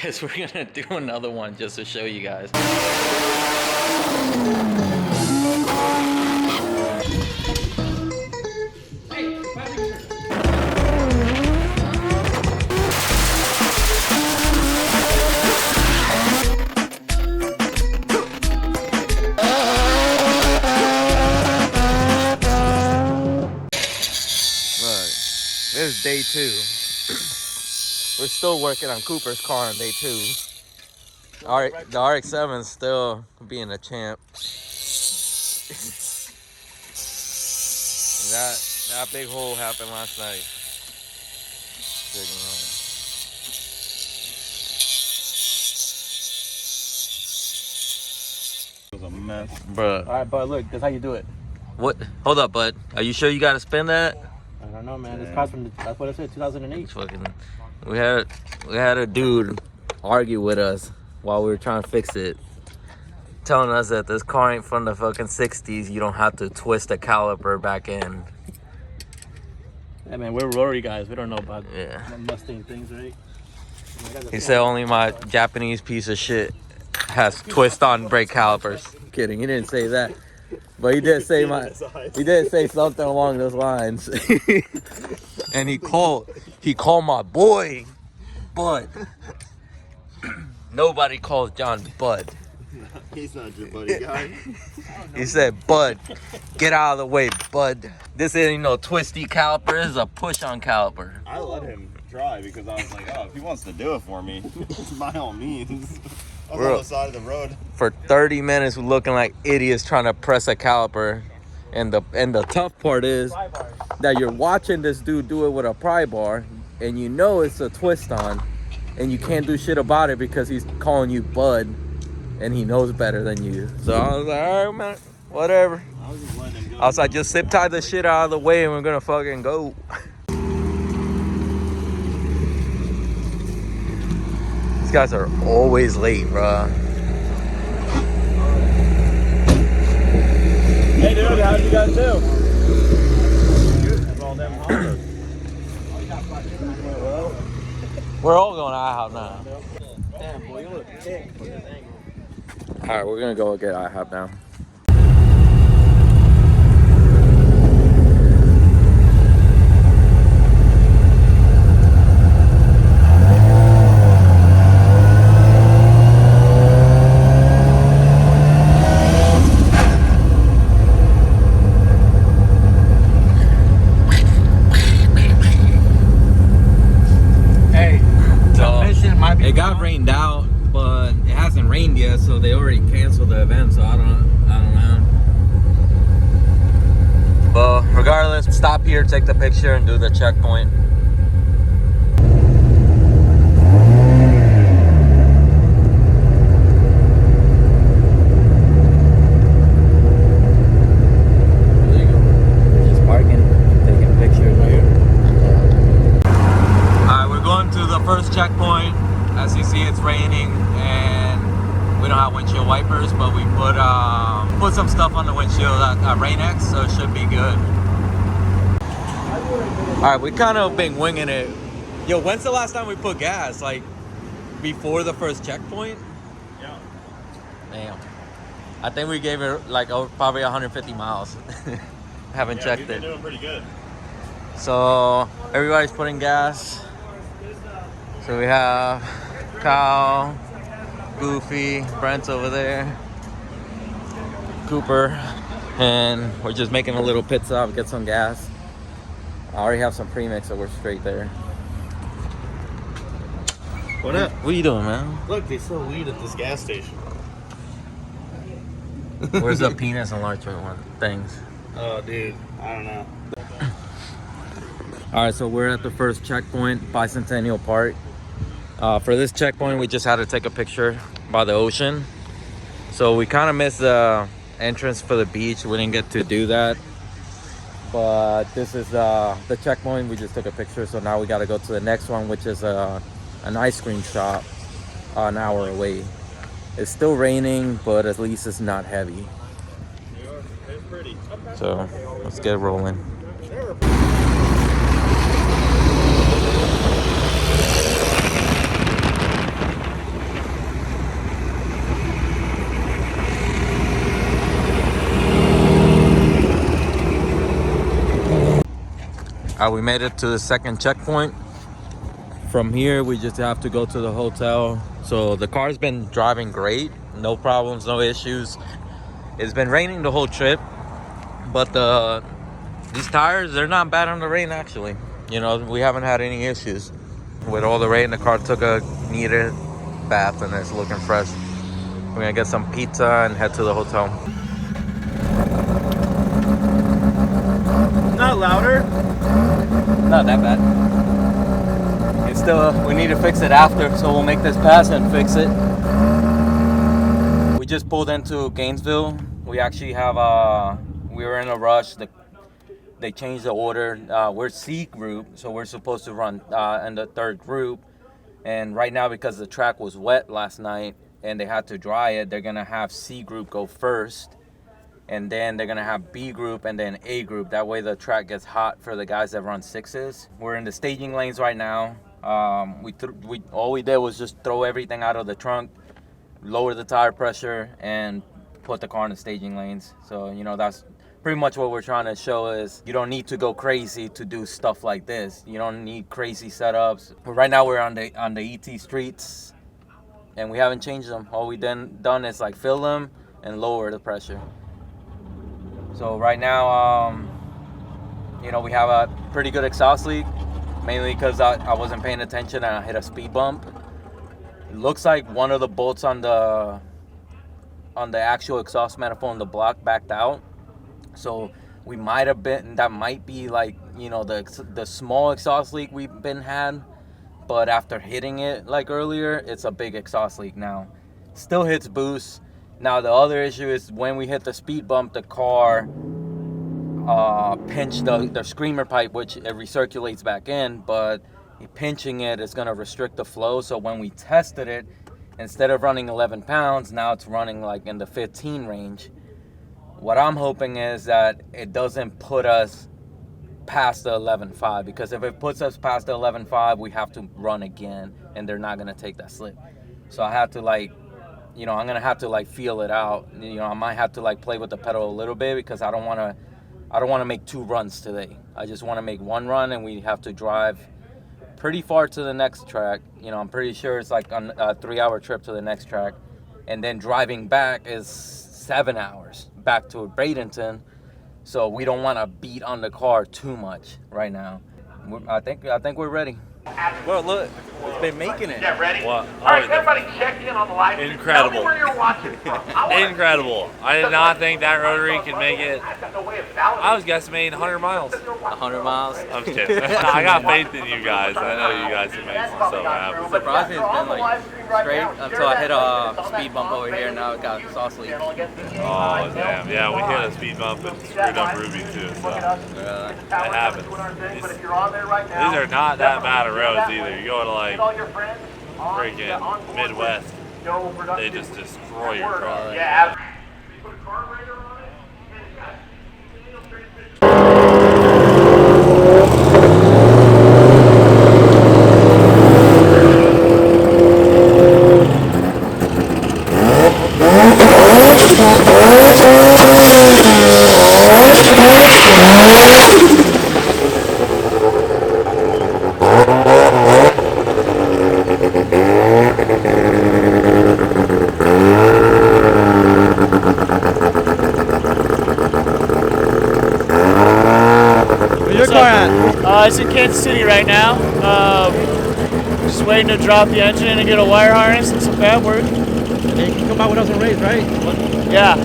guess we're gonna do another one just to show you guys. This is day 2. We're still working on Cooper's car on day 2. The RX-7's still being a champ. that big hole happened last night. It was a mess. Bruh. Alright, bud, look, that's how you do it. What? Hold up, bud. Are you sure you gotta spin that? I don't know, man. This car's from, that's what I said, 2008. Fucking, we had a dude argue with us while we were trying to fix it, telling us that this car ain't from the fucking 60s. You don't have to twist the caliper back in. Yeah, man, we're Rory guys. We don't know about Yeah. Mustang things, right? He said only my Japanese piece of shit has twist on brake calipers. Kidding, he didn't say that. But he did say something along those lines. And he called my boy Bud. Nobody calls John Bud. He's not your buddy guy. He said, Bud, get out of the way, Bud. This ain't no twisty caliper, this is a push-on caliper. I let him try because I was like, oh, if he wants to do it for me, by all means. I was on the side of the road. For 30 minutes, we're looking like idiots trying to press a caliper. And the tough part is that you're watching this dude do it with a pry bar, and you know it's a twist on, and you can't do shit about it because he's calling you Bud, and he knows better than you. So I was like, all right, man, whatever. I was just letting him go. I was like, just zip tie the shit out of the way, and we're gonna fucking go. These guys are always late, bro. Hey, dude, how'd you guys do? Good. All them Hondas. We're all going to IHOP now. Damn, boy, you look thick from this angle. All right, we're gonna go get IHOP now. It got rained out, but it hasn't rained yet, so they already canceled the event. So I don't know. But regardless, stop here, take the picture, and do the checkpoint. There you go. Just parking, taking pictures here. All right, we're going to the first checkpoint. As you see, it's raining and we don't have windshield wipers, but we put some stuff on the windshield at Rain-X, so it should be good. All right, we kind of been winging it. Yo, when's the last time we put gas? Like before the first checkpoint? Yeah. Damn. I think we gave it like probably 150 miles. Haven't checked we've it. been doing pretty good. So everybody's putting gas. So we have Kyle, Goofy, Brent's over there, Cooper, and we're just making a little pit stop, get some gas. I already have some premix, so we're straight there. What up? What are you doing, man? Look, they sell weed at this gas station. Where's the penis enlargement one things? Oh, dude, I don't know. All right, so we're at the first checkpoint, Bicentennial Park. For this checkpoint, we just had to take a picture by the ocean. So we kind of missed the entrance for the beach. We didn't get to do that. But this is the checkpoint. We just took a picture. So now we got to go to the next one, which is an ice cream shop an hour away. It's still raining, but at least it's not heavy. It's pretty. So let's get rolling. We made it to the second checkpoint. From here, we just have to go to the hotel. So the car's been driving great. No problems, no issues. It's been raining the whole trip. But these tires, they're not bad on the rain, actually. You know, we haven't had any issues. With all the rain, the car took a needed bath and it's looking fresh. We're gonna get some pizza and head to the hotel. Not louder. Not that bad. It's still, we need to fix it after, so we'll make this pass and fix it. We just pulled into Gainesville. We actually have, we were in a rush. They changed the order. We're C group, so we're supposed to run in the third group. And right now, because the track was wet last night and they had to dry it, they're gonna have C group go first. And then they're gonna have B group and then A group. That way the track gets hot for the guys that run sixes. We're in the staging lanes right now. All we did was just throw everything out of the trunk, lower the tire pressure, and put the car in the staging lanes. So, you know, that's pretty much what we're trying to show is you don't need to go crazy to do stuff like this. You don't need crazy setups. But right now we're on the ET streets and we haven't changed them. All we done is like fill them and lower the pressure. So right now, you know, we have a pretty good exhaust leak, mainly because I wasn't paying attention and I hit a speed bump. It looks like one of the bolts on the actual exhaust manifold on the block backed out. So we might have been, that might be like, you know, the small exhaust leak we've been had, but after hitting it like earlier, it's a big exhaust leak now. Still hits boost. Now the other issue is when we hit the speed bump, the car pinched the screamer pipe, which it recirculates back in, but pinching it is gonna restrict the flow. So when we tested it, instead of running 11 pounds, now it's running like in the 15 range. What I'm hoping is that it doesn't put us past the 11.5, because if it puts us past the 11.5, we have to run again, and they're not gonna take that slip. So I have to like, you know, I'm gonna have to like feel it out. You know, I might have to like play with the pedal a little bit because I don't want to make 2 runs today. I just want to make 1 run, and we have to drive pretty far to the next track. You know, I'm pretty sure it's like a 3-hour trip to the next track, and then driving back is 7 hours back to Bradenton. So we don't want to beat on the car too much right now. I think we're ready. Well, look, it's been making it. Yeah, ready? What? All right, everybody check in on the live stream. Incredible. Tell me where you're watching from. Incredible. I did not think that rotary could make it. I was guesstimating 100 miles. 100 miles. I'm just kidding. I got faith in you guys. I know you guys can make some stuff happen. Surprised it's been like straight until I hit a speed bump over here, and now it got exhaust leak. Oh, damn. Yeah, we hit a speed bump and screwed up Ruby too, so that happens. These are not that bad of roads either. You go to like freaking Midwest, they just destroy your car. Yeah. It's in Kansas City right now. Just waiting to drop the engine and get a wire harness and some fab work. And you can come out with us and race, right? Yeah.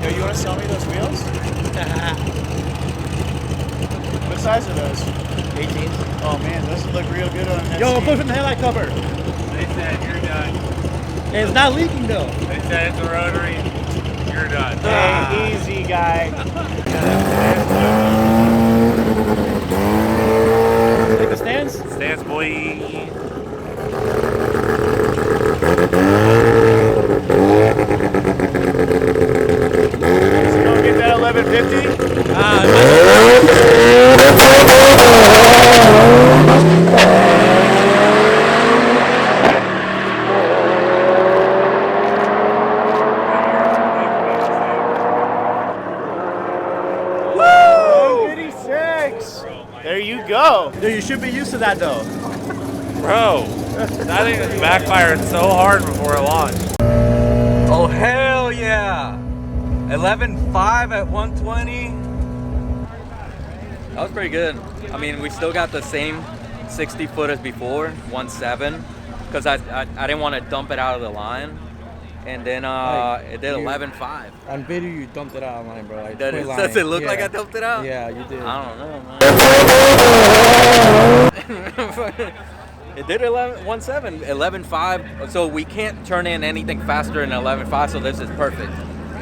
You want to sell me those wheels? What size are those? 18. Oh man, those would look real good on an Yo, SC. put it in the headlight cover. They said you're done. Hey, it's not leaking though. They said it's a rotary, you're done. Hey, easy guy. Take the stands. Stance, boy. There you go. Dude, you should be used to that though. Bro, that thing backfired so hard before it launched. Oh, hell yeah. 11.5 at 120. That was pretty good. I mean, we still got the same 60 foot as before, 1.7, because I didn't want to dump it out of the line. And then it did 11.5. On video, you dumped it out online, bro. Like, Does it look like I dumped it out? Yeah, you did. I don't know, man. It did 1.7, 11.5. So we can't turn in anything faster than 11.5. So this is perfect.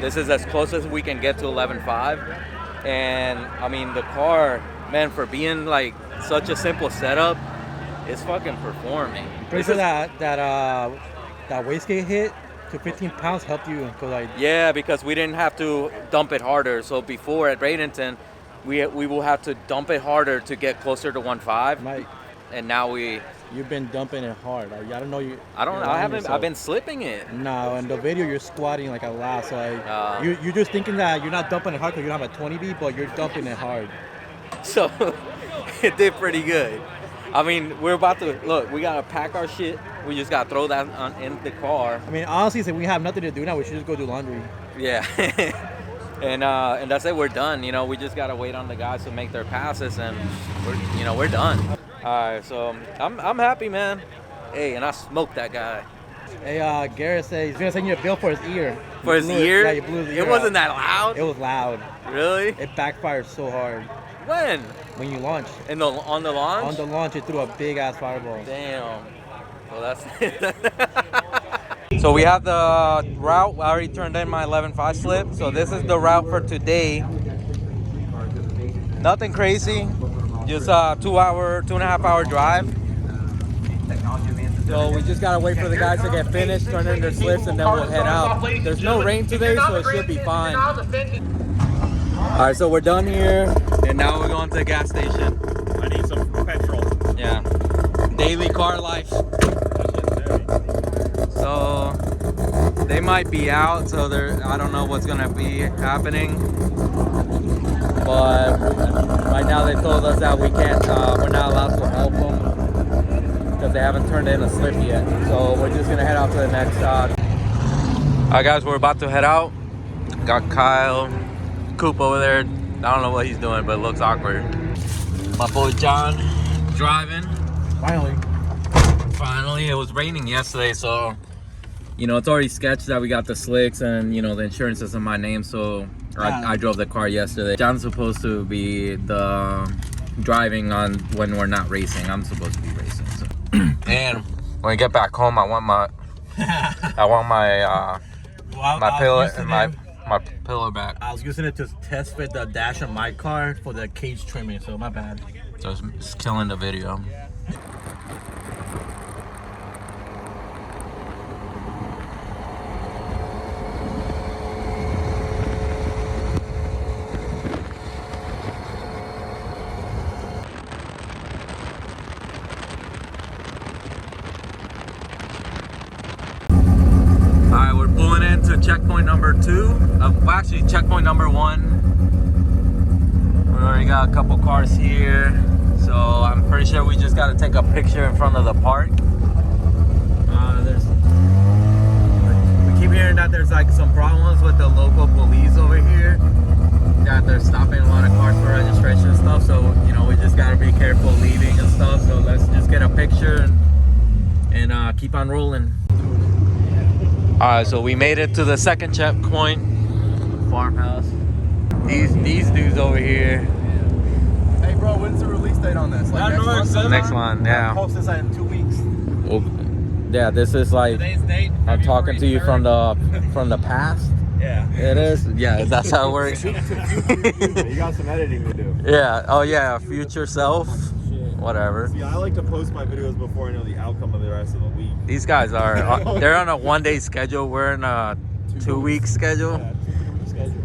This is as close as we can get to 11.5. And I mean, the car, man, for being like such a simple setup, it's fucking performing. Pretty sure that wastegate hit to 15 pounds helped you, cause like Yeah, because we didn't have to dump it harder. So before at Bradenton, we will have to dump it harder to get closer to 1.5. Mike, And now you've been dumping it hard. Like, I don't know you. I don't know. I haven't. I've been slipping it. No, in the video you're squatting like a lot. So like, you're just thinking that you're not dumping it hard because you don't have a 20B, but you're dumping it hard. So it did pretty good. I mean, we're about to look. We gotta pack our shit. We just gotta throw that in the car. I mean, honestly, since we have nothing to do now, we should just go do laundry. Yeah. And that's it. We're done. You know, we just gotta wait on the guys to make their passes, and we're done. All right. So I'm happy, man. Hey, and I smoked that guy. Hey, Garrett said he's gonna send you a bill for his ear. For his ear? Yeah, you blew his ear. It wasn't out. that loud. It was loud. Really? It backfired so hard. When? When you launched. On the launch? On the launch, it threw a big ass fireball. Damn. Well, that's So we have the route. I already turned in my 11.5 slip. So this is the route for today. Nothing crazy. Just a 2.5 hour drive. So we just gotta wait for the guys to get finished, turn in their slips, and then we'll head out. There's no rain today, so it should be fine. All right, so we're done here, and now we're going to the gas station. I need some petrol. Yeah, daily car life. So they might be out, so I don't know what's gonna be happening. But right now they told us that we can't, we're not allowed to help them because they haven't turned in a slip yet. So we're just gonna head out to the next. All right, guys, we're about to head out. Got Kyle, Coop over there. I don't know what he's doing, but it looks awkward. My boy John driving. Finally, it was raining yesterday, so it's already sketched that we got the slicks, and the insurance is in my name, so I drove the car yesterday. John's supposed to be the driving on when we're not racing. I'm supposed to be racing. So. And when we get back home, I want my pillow and my pillow back. I was using it to test fit the dash of my car for the cage trimming, so my bad. So it's killing the video. Alright, we're pulling into checkpoint number 2. Actually, checkpoint number 1. We already got a couple cars here. So I'm pretty sure we just got to take a picture in front of the park. We keep hearing that there's like some problems with the local police over here. That they're stopping a lot of cars for registration and stuff. So, we just got to be careful leaving and stuff. So let's just get a picture and keep on rolling. Alright, so we made it to the second checkpoint. Farmhouse. These dudes over here. Hey, bro, when's the release date on this? Like Next one, yeah. Post this in 2 weeks. Well, yeah, this is like I'm talking to you from the past. Yeah. It is. Yeah, that's how it works. You got some editing to do. Yeah. Oh yeah, future self. Whatever. See, I like to post my videos before I know the outcome of the rest of the week. These guys they're on a 1-day schedule. We're in a 2-week schedule. Yeah, 2-week schedule.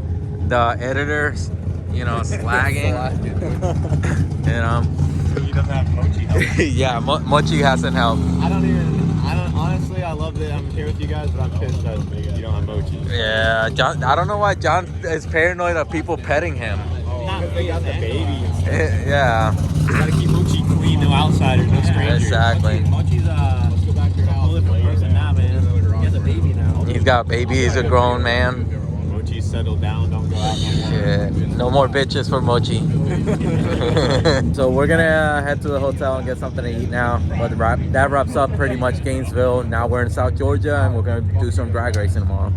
The editors, slagging. He doesn't have Mochi help. Yeah, Mochi hasn't helped. Honestly, I love that I'm here with you guys, but I'm pissed that you don't have Mochi. Yeah, John. I don't know why John is paranoid of people petting him. Because They got the baby. Yeah, Gotta keep Mochi clean, no outsiders, no strangers. exactly. Mochi's let's go back to your house. A different person now, man. He has a baby now. He's got baby. He's a grown man. Mochi's settled down. Don't go out no more. Shit. No more bitches for Mochi. So we're gonna head to the hotel and get something to eat now. But that wraps up pretty much Gainesville. Now we're in South Georgia and we're gonna do some drag racing tomorrow.